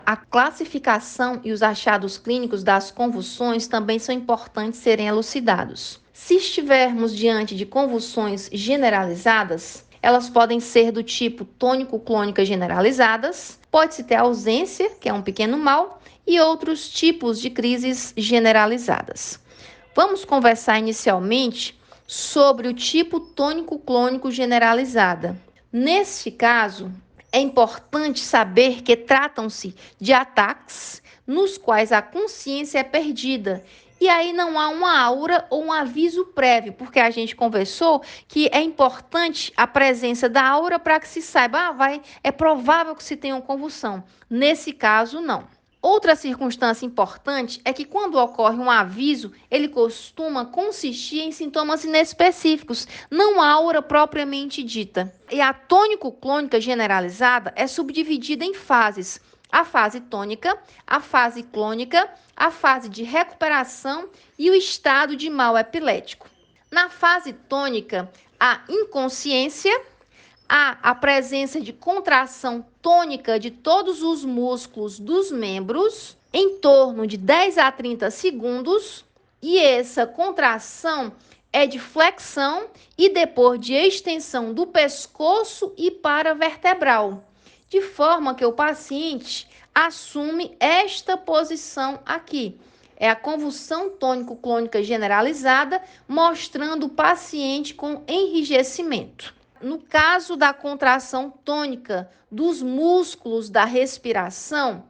A classificação e os achados clínicos das convulsões também são importantes serem elucidados. Se estivermos diante de convulsões generalizadas, elas podem ser do tipo tônico-clônica generalizadas, pode-se ter ausência, que é um pequeno mal, e outros tipos de crises generalizadas. Vamos conversar inicialmente sobre o tipo tônico-clônico generalizada. Nesse caso, é importante saber que tratam-se de ataques nos quais a consciência é perdida. E aí não há uma aura ou um aviso prévio, porque a gente conversou que é importante a presença da aura para que se saiba, é provável que se tenha uma convulsão. Nesse caso, não. Outra circunstância importante é que quando ocorre um aviso, ele costuma consistir em sintomas inespecíficos, não aura propriamente dita. E a tônico-clônica generalizada é subdividida em fases. A fase tônica, a fase clônica, a fase de recuperação e o estado de mal epilético. Na fase tônica, a inconsciência, há a presença de contração tônica de todos os músculos dos membros em torno de 10 a 30 segundos, e essa contração é de flexão e depois de extensão do pescoço e paravertebral, de forma que o paciente assume esta posição aqui. É a convulsão tônico-clônica generalizada, mostrando o paciente com enrijecimento. No caso da contração tônica dos músculos da respiração,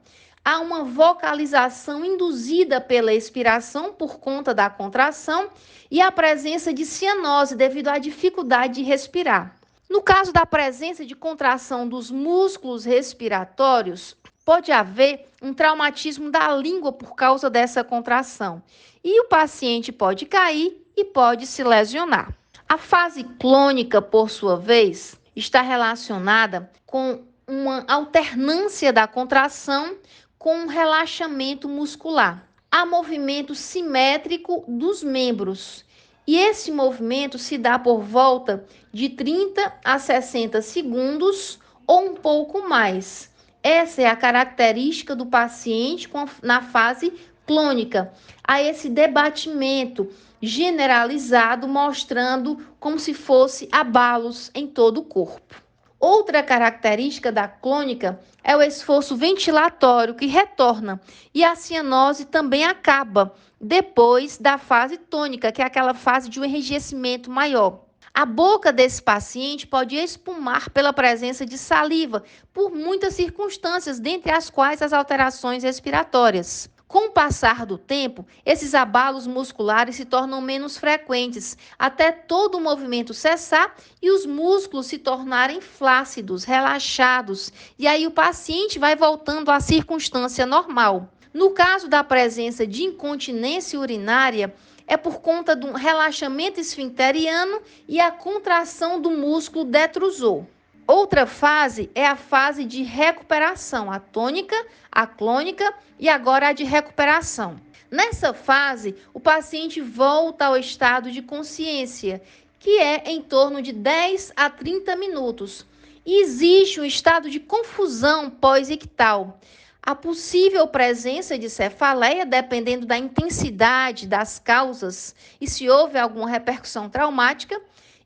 há uma vocalização induzida pela expiração por conta da contração e a presença de cianose devido à dificuldade de respirar. No caso da presença de contração dos músculos respiratórios, pode haver um traumatismo da língua por causa dessa contração. E o paciente pode cair e pode se lesionar. A fase clônica, por sua vez, está relacionada com uma alternância da contração com um relaxamento muscular. Há movimento simétrico dos membros. E esse movimento se dá por volta de 30 a 60 segundos ou um pouco mais. Essa é a característica do paciente na fase clônica. Há esse debatimento generalizado, mostrando como se fosse abalos em todo o corpo. Outra característica da clônica é o esforço ventilatório que retorna, e a cianose também acaba depois da fase tônica, que é aquela fase de um enrijecimento maior. A boca desse paciente pode espumar pela presença de saliva por muitas circunstâncias, dentre as quais as alterações respiratórias. Com o passar do tempo, esses abalos musculares se tornam menos frequentes, até todo o movimento cessar e os músculos se tornarem flácidos, relaxados, e aí o paciente vai voltando à circunstância normal. No caso da presença de incontinência urinária, é por conta do relaxamento esfincteriano e a contração do músculo detrusor. Outra fase é a fase de recuperação, a tônica, a clônica e agora a de recuperação. Nessa fase, o paciente volta ao estado de consciência, que é em torno de 10 a 30 minutos. E existe um estado de confusão pós-ictal. A possível presença de cefaleia, dependendo da intensidade das causas e se houve alguma repercussão traumática,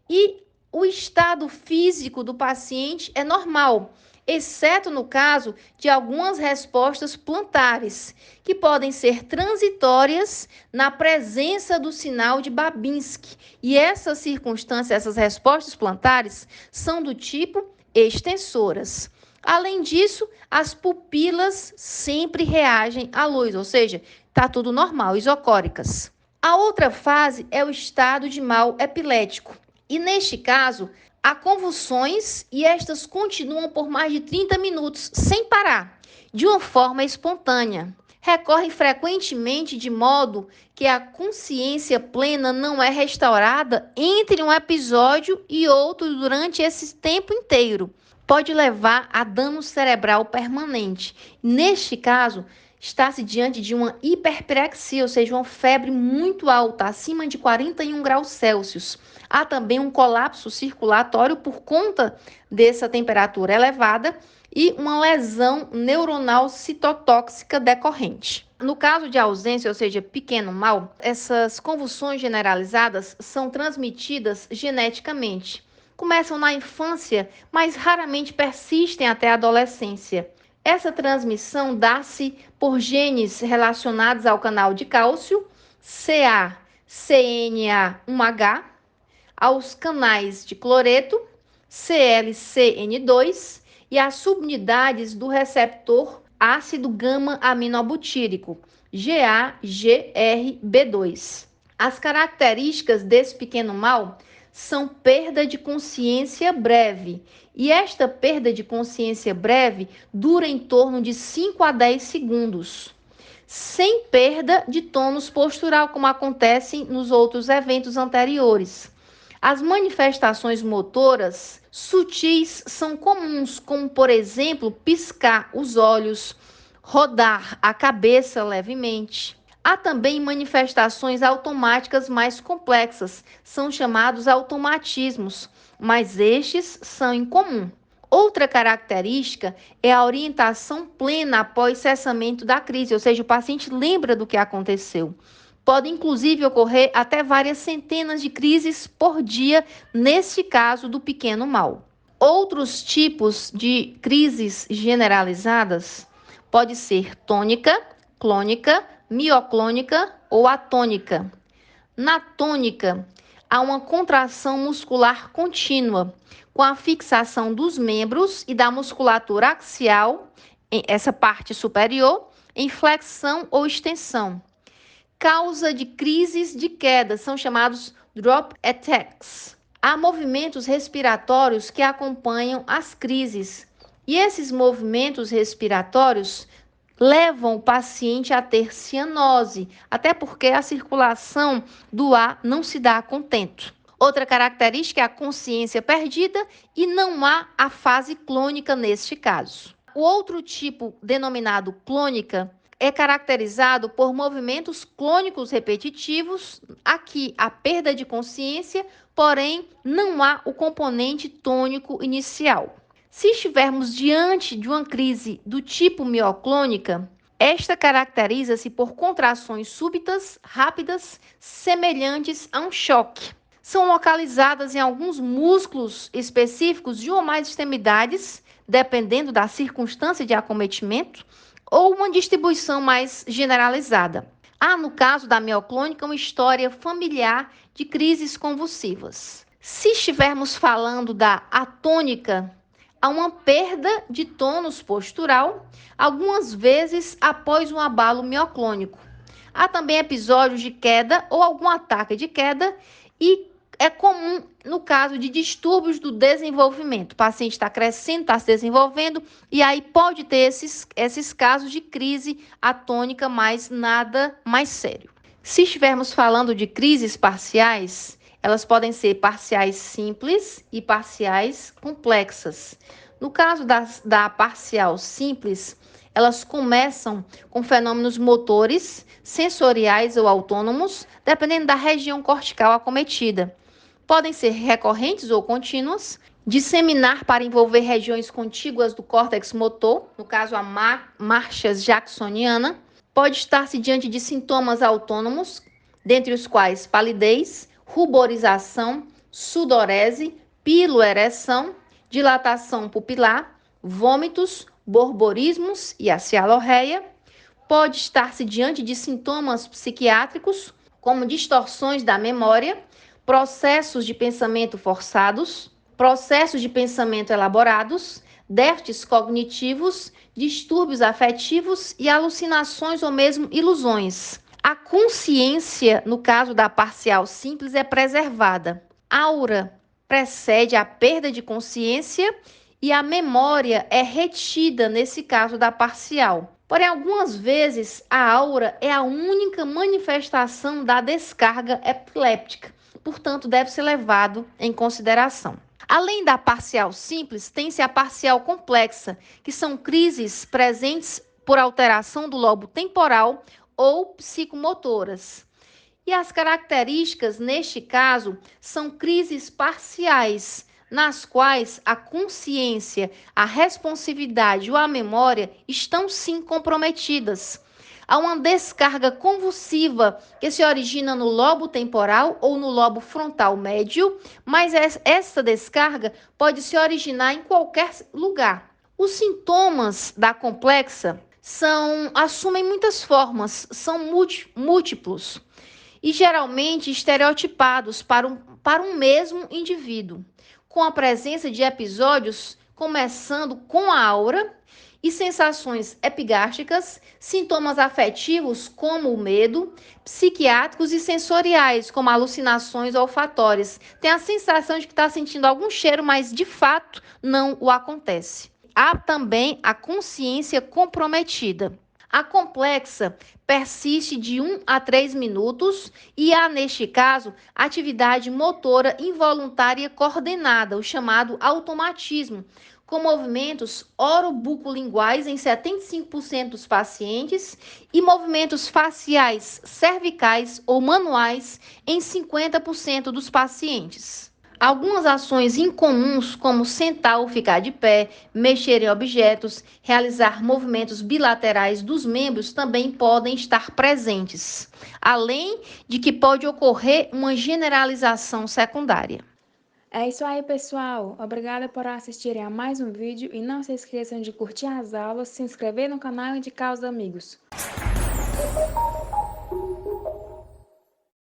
e o estado físico do paciente é normal, exceto no caso de algumas respostas plantares, que podem ser transitórias na presença do sinal de Babinski. E essas circunstâncias, essas respostas plantares, são do tipo extensoras. Além disso, as pupilas sempre reagem à luz, ou seja, está tudo normal, isocóricas. A outra fase é o estado de mal epilético. E neste caso, há convulsões e estas continuam por mais de 30 minutos sem parar, de uma forma espontânea. Recorrem frequentemente de modo que a consciência plena não é restaurada entre um episódio e outro durante esse tempo inteiro. Pode levar a dano cerebral permanente. Neste caso, está-se diante de uma hiperpirexia, ou seja, uma febre muito alta, acima de 41 graus Celsius. Há também um colapso circulatório por conta dessa temperatura elevada e uma lesão neuronal citotóxica decorrente. No caso de ausência, ou seja, pequeno mal, essas convulsões generalizadas são transmitidas geneticamente. Começam na infância, mas raramente persistem até a adolescência. Essa transmissão dá-se por genes relacionados ao canal de cálcio, CA-CNA1H, aos canais de cloreto, CLCN2, e às subunidades do receptor ácido gama-aminobutírico, GAGRB2. As características desse pequeno mal são perda de consciência breve, e esta perda de consciência breve dura em torno de 5 a 10 segundos, sem perda de tônus postural, como acontece nos outros eventos anteriores. As manifestações motoras sutis são comuns, como, por exemplo, piscar os olhos, rodar a cabeça levemente. Há também manifestações automáticas mais complexas, são chamados automatismos, mas estes são incomuns. Outra característica é a orientação plena após cessamento da crise, ou seja, o paciente lembra do que aconteceu. Pode, inclusive, ocorrer até várias centenas de crises por dia, nesse caso do pequeno mal. Outros tipos de crises generalizadas pode ser tônica, clônica, mioclônica ou atônica. Na tônica, há uma contração muscular contínua, com a fixação dos membros e da musculatura axial, essa parte superior, em flexão ou extensão. Causa de crises de queda, são chamados drop attacks. Há movimentos respiratórios que acompanham as crises, e esses movimentos respiratórios levam o paciente a ter cianose, até porque a circulação do ar não se dá a contento. Outra característica é a consciência perdida e não há a fase clônica neste caso. O outro tipo, denominado clônica, é caracterizado por movimentos clônicos repetitivos. Aqui, a perda de consciência, porém, não há o componente tônico inicial. Se estivermos diante de uma crise do tipo mioclônica, esta caracteriza-se por contrações súbitas, rápidas, semelhantes a um choque. São localizadas em alguns músculos específicos de uma ou mais extremidades, dependendo da circunstância de acometimento, ou uma distribuição mais generalizada. Há, no caso da mioclônica, uma história familiar de crises convulsivas. Se estivermos falando da atônica, há uma perda de tônus postural, algumas vezes após um abalo mioclônico. Há também episódios de queda ou algum ataque de queda, e é comum no caso de distúrbios do desenvolvimento. O paciente está crescendo, está se desenvolvendo, e aí pode ter esses casos de crise atônica, mas nada mais sério. Se estivermos falando de crises parciais, elas podem ser parciais simples e parciais complexas. No caso da parcial simples, elas começam com fenômenos motores, sensoriais ou autônomos, dependendo da região cortical acometida. Podem ser recorrentes ou contínuas, disseminar para envolver regiões contíguas do córtex motor, no caso a marcha jacksoniana. Pode estar-se diante de sintomas autônomos, dentre os quais palidez, ruborização, sudorese, piloereção, dilatação pupilar, vômitos, borborismos e a cialorreia. Pode estar-se diante de sintomas psiquiátricos, como distorções da memória, processos de pensamento forçados, processos de pensamento elaborados, déficits cognitivos, distúrbios afetivos e alucinações ou mesmo ilusões. A consciência, no caso da parcial simples, é preservada. Aura precede a perda de consciência e a memória é retida nesse caso da parcial. Porém, algumas vezes a aura é a única manifestação da descarga epiléptica, portanto, deve ser levado em consideração. Além da parcial simples, tem-se a parcial complexa, que são crises presentes por alteração do lobo temporal ou psicomotoras. E as características, neste caso, são crises parciais, nas quais a consciência, a responsividade ou a memória estão sim comprometidas. Há uma descarga convulsiva que se origina no lobo temporal ou no lobo frontal médio, mas essa descarga pode se originar em qualquer lugar. Os sintomas da complexa assumem muitas formas, são múltiplos e geralmente estereotipados para um mesmo indivíduo, com a presença de episódios começando com a aura e sensações epigásticas, sintomas afetivos como o medo, psiquiátricos e sensoriais, como alucinações olfatórias. Tem a sensação de que está sentindo algum cheiro, mas de fato não o acontece. Há também a consciência comprometida. A complexa persiste de 1 a 3 minutos e há, neste caso, atividade motora involuntária coordenada, o chamado automatismo, com movimentos orobucolinguais em 75% dos pacientes e movimentos faciais, cervicais ou manuais em 50% dos pacientes. Algumas ações incomuns, como sentar ou ficar de pé, mexer em objetos, realizar movimentos bilaterais dos membros, também podem estar presentes, além de que pode ocorrer uma generalização secundária. É isso aí, pessoal. Obrigada por assistirem a mais um vídeo e não se esqueçam de curtir as aulas, se inscrever no canal e indicar aos amigos.